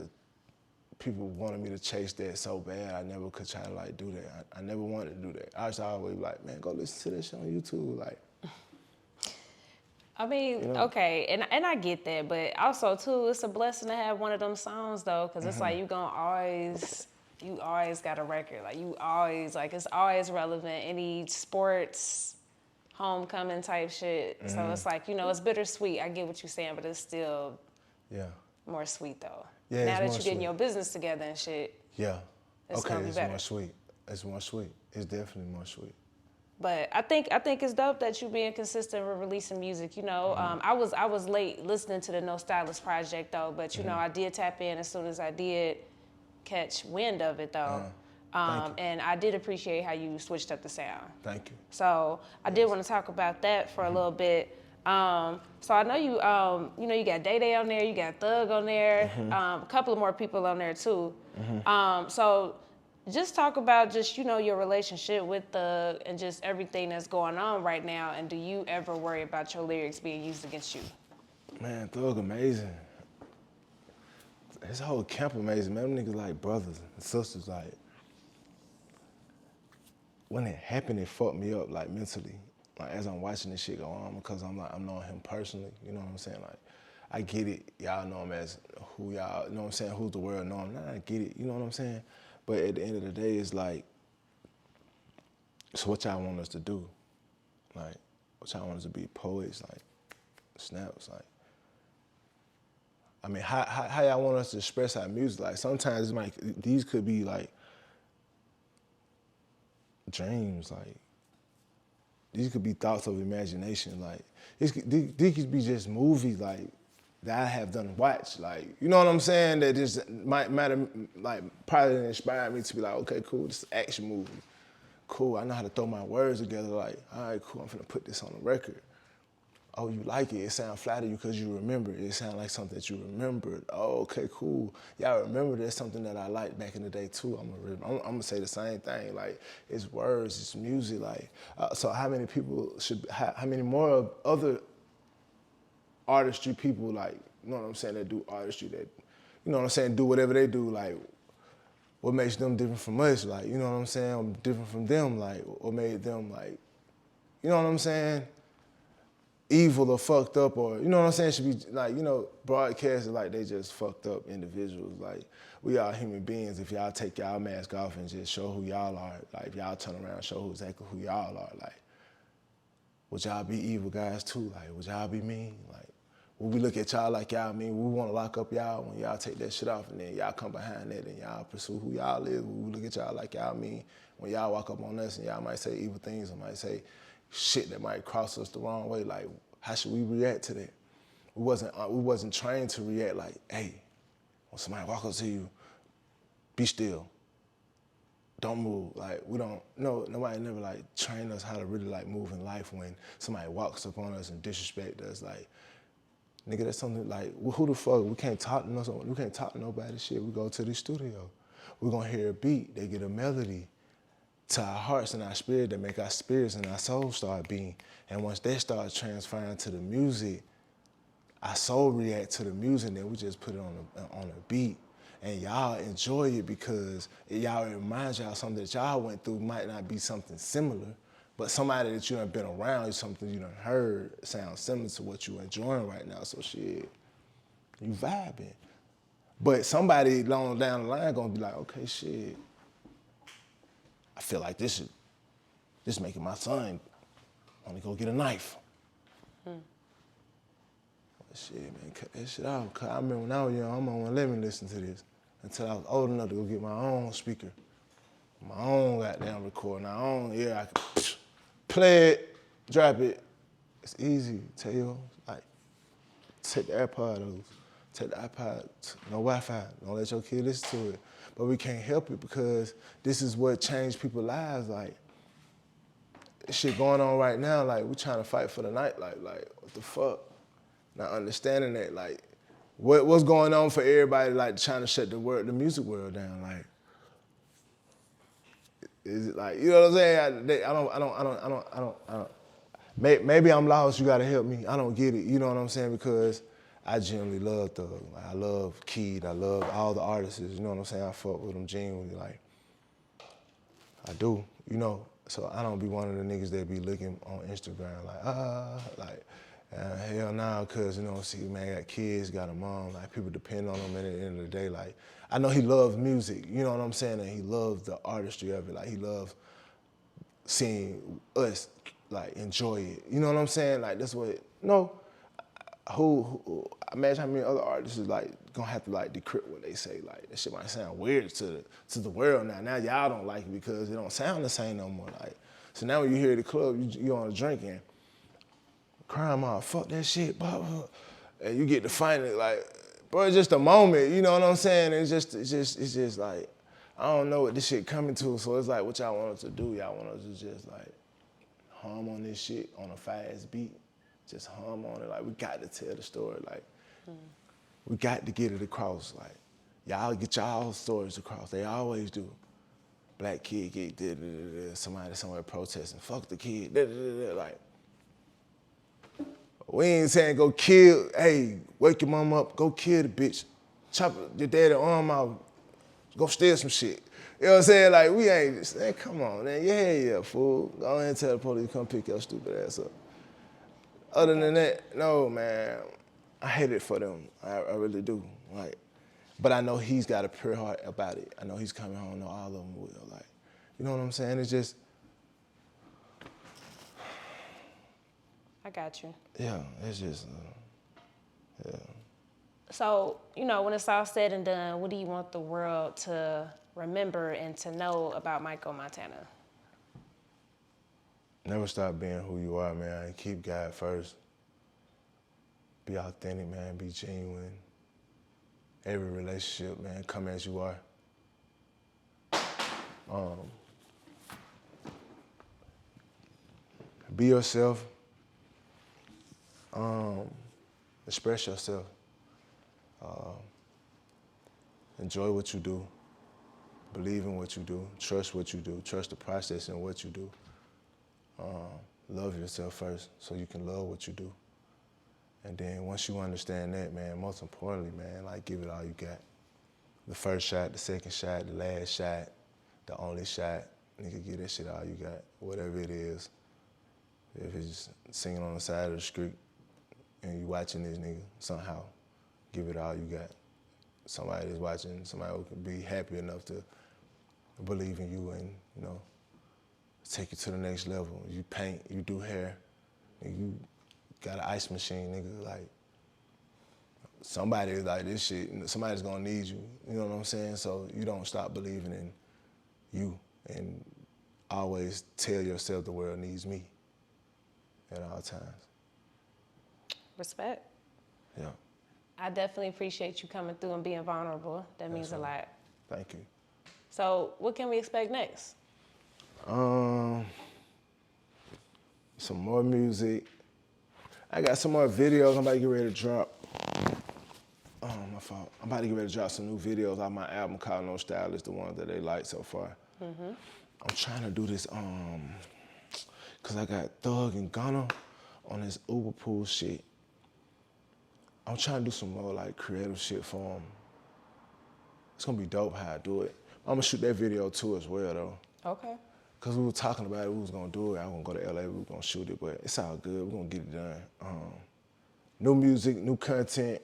people wanted me to chase that so bad, I never could try to, like, do that. I never wanted to do that. I was always like, man, go listen to that shit on YouTube, like.
I mean, you know? Okay, and I get that, but also, too, it's a blessing to have one of them songs, though, because it's like you always got a record. Like, you always, like, it's always relevant. Any sports, homecoming type shit. So it's like, you know, it's bittersweet. I get what you're saying, but it's still more sweet, though.
Yeah,
now that you're getting your business together and shit.
Yeah.
It's gonna be better.
More sweet. It's more sweet. It's definitely more sweet.
But I think it's dope that you being consistent with releasing music. You know, I was late listening to the No Stylist project though, but you know, I did tap in as soon as I did catch wind of it though. And I did appreciate how you switched up the sound.
Thank you.
So I did want to talk about that for a little bit. So I know you, you know, you got Day Day on there, you got Thug on there, a couple of more people on there too. So just talk about just, you know, your relationship with Thug and just everything that's going on right now. And do you ever worry about your lyrics being used against you?
Man, Thug amazing. His whole camp amazing, man. Them niggas like brothers and sisters. Like, when it happened, it fucked me up, like, mentally. Like, as I'm watching this shit go on, because I'm knowing him personally, you know what I'm saying? Like, I get it, y'all know him as who y'all, you know what I'm saying, who's the world know him. Nah, I get it, you know what I'm saying? But at the end of the day, it's like, so what y'all want us to do? Like, what y'all want us to be? Poets, like, snaps, like. I mean, how y'all want us to express our music? Like, sometimes these could be like dreams, like, these could be thoughts of imagination, like, these could be just movies, like, that I have done watched, like, you know what I'm saying? That just might have, like, probably inspired me to be like, okay, cool, this is an action movie. Cool, I know how to throw my words together, like, all right, cool, I'm finna put this on the record. Oh, you like it, it sounds flat to you because you remember it. It sounds like something that you remembered. Oh, okay, cool. Y'all remember that's something that I liked back in the day too. I'm gonna say the same thing. Like, it's words, it's music. Like, so how many people how many more other artistry people, like, you know what I'm saying, that do artistry, that, you know what I'm saying, do whatever they do, like, what makes them different from us? Like, you know what I'm saying, I'm different from them, like, what made them, like, you know what I'm saying, evil or fucked up, or, you know what I'm saying, should be, like, you know, broadcasted like they just fucked up individuals. Like, we are human beings. If y'all take y'all mask off and just show who y'all are, like, if y'all turn around and show exactly who y'all are, like, would y'all be evil guys too? Like, would y'all be mean? Like, would we look at y'all like y'all mean? We want to lock up y'all when y'all take that shit off, and then y'all come behind that and y'all pursue who y'all is? Would we look at y'all like y'all mean when y'all walk up on us and y'all might say evil things or might say shit that might cross us the wrong way? Like, how should we react to that? We wasn't trained to react like, hey, when somebody walk up to you, be still, don't move. Like, we don't, no, nobody never like trained us how to really like move in life when somebody walks up on us and disrespect us. Like, nigga, that's something like, who the fuck, we can't talk to nobody, shit. We go to the studio, we're gonna hear a beat, they get a melody to our hearts and our spirit that make our spirits and our souls start beating. And once they start transferring to the music, our soul react to the music, then we just put it on a beat. And y'all enjoy it because y'all reminds y'all something that y'all went through might not be something similar, but somebody that you done been around, something you done heard sounds similar to what you enjoying right now. So shit, you vibing. But somebody long down the line gonna be like, okay, shit, I feel like this making my son want to go get a knife. But shit, man, cut that shit out. Cause I remember when I was young, my mom wouldn't let me listen to this until I was old enough to go get my own speaker, my own goddamn recorder, my own, I could play it, drop it. It's easy. Tell you, like, take the AirPods, take the iPod, no Wi-Fi, don't let your kid listen to it. But we can't help it because this is what changed people's lives. Like, shit going on right now, like, we trying to fight for the night, like what the fuck? Not understanding that, like, what's going on for everybody, like, trying to shut the music world down, like, is it like, you know what I'm saying? I don't. Maybe I'm lost, you gotta help me. I don't get it, you know what I'm saying? Because I genuinely love Thug. Like, I love Keed, I love all the artists, you know what I'm saying? I fuck with them genuinely, like, I do, you know? So I don't be one of the niggas that be looking on Instagram like, hell nah, cause, you know, see, man, got kids, got a mom, like, people depend on him, and at the end of the day, like, I know he loves music, you know what I'm saying? And he loves the artistry of it, like, he loves seeing us, like, enjoy it, you know what I'm saying? Like, that's what, who imagine how many other artists is, like, gonna have to, like, decrypt what they say. Like, that shit might sound weird to the world now. Now y'all don't like it because it don't sound the same no more. Like, so now when you hear the club, you on a drinking, crying out, fuck that shit, blah, blah, and you get to find it, like, bro, it's just a moment, you know what I'm saying? It's just like, I don't know what this shit coming to, so it's like, what y'all want us to do? Y'all want us to just, like, hum on this shit on a fast beat? Just hum on it, like, we got to tell the story, like, we got to get it across, like, Y'all get y'all stories across. They always do. Black kid get somebody somewhere protesting. Fuck the kid. Like, we ain't saying go kill. Hey, wake your mom up. Go kill the bitch. Chop your daddy arm out. Go steal some shit. You know what I'm saying? Like, we ain't just, man, come on, man. Yeah, fool. Go ahead and tell the police to come pick your stupid ass up. Other than that, no, man. I hate it for them. I really do. Like, but I know he's got a pure heart about it. I know he's coming home. I know all of them will. Like, you know what I'm saying? It's just.
I got you.
Yeah, it's just, yeah.
So, you know, when it's all said and done, what do you want the world to remember and to know about Mykko Montana?
Never stop being who you are, man. Keep God first. Be authentic, man. Be genuine. Every relationship, man, come as you are. Be yourself. Express yourself. Enjoy what you do. Believe in what you do. Trust what you do. Trust the process in what you do. Love yourself first so you can love what you do. And then once you understand that, man, most importantly, man, like give it all you got. The first shot, the second shot, the last shot, the only shot. Nigga, give that shit all you got, whatever it is. If it's singing on the side of the street and you watching this nigga, somehow, give it all you got. Somebody is watching, somebody who can be happy enough to believe in you and, you know, take you to the next level. You paint, you do hair, and you got an ice machine, nigga, like, somebody is like this shit, somebody's gonna need you, you know what I'm saying? So you don't stop believing in you and always tell yourself the world needs me at all times.
Respect.
Yeah.
I definitely appreciate you coming through and being vulnerable. That means a lot.
Thank you.
So what can we expect next?
Some more music. I got some more videos I'm about to get ready to drop. Oh, my fault. I'm about to get ready to drop some new videos on my album called No Stylist, the one that they like so far. I'm trying to do this, cause I got Thug and Gunna on this Uber pool shit. I'm trying to do some more like creative shit for them. It's gonna be dope how I do it. I'm gonna shoot that video too as well though.
Okay.
Cause we were talking about it, we was gonna do it. I was gonna go to LA, we were gonna shoot it, but it's all good. We're gonna get it done. New music, new content,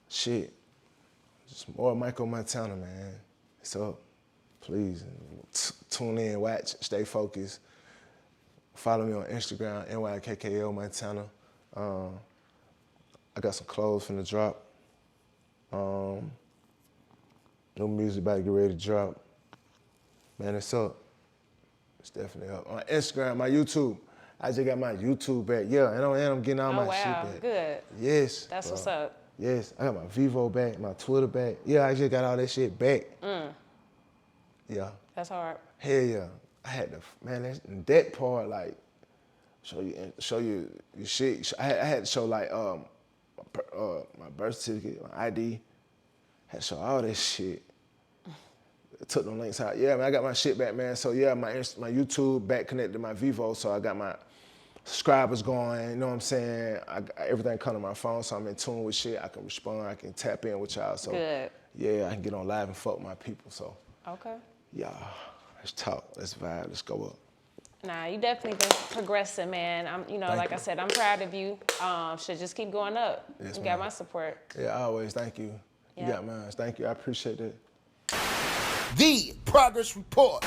shit. Just more Mykko Montana, man. It's up. Please tune in, watch, stay focused. Follow me on Instagram, NYKKL Montana. I got some clothes finna drop. New music about to get ready to drop. Man, it's up. It's definitely up. On Instagram, my YouTube. I just got my YouTube back. Yeah, and I'm getting all my shit back.
Good.
Yes.
That's
bro.
what's up.
Yes, I got my Vivo back, my Twitter back. Yeah, I just got all that shit back. Yeah.
That's hard.
Hell yeah. I had to, man, that part, like, show you your shit. I had to show, like, my birth certificate, my ID. Had to show all that shit. Took them links out. Yeah, man, I got my shit back, man. So, yeah, my YouTube back connected to my Vivo, so I got my subscribers going, you know what I'm saying? Everything come to my phone, so I'm in tune with shit. I can respond, I can tap in with y'all. So,
good.
Yeah, I can get on live and fuck with my people, so.
Okay.
Yeah, let's talk, let's vibe, let's go up.
Nah, you definitely been progressing, man. Like I said, I'm proud of you. Should just keep going up.
Yes,
you
ma'am.
got my support.
Yeah, always, thank you.
Yeah.
You got mine, thank you, I appreciate it.
The Progress Report.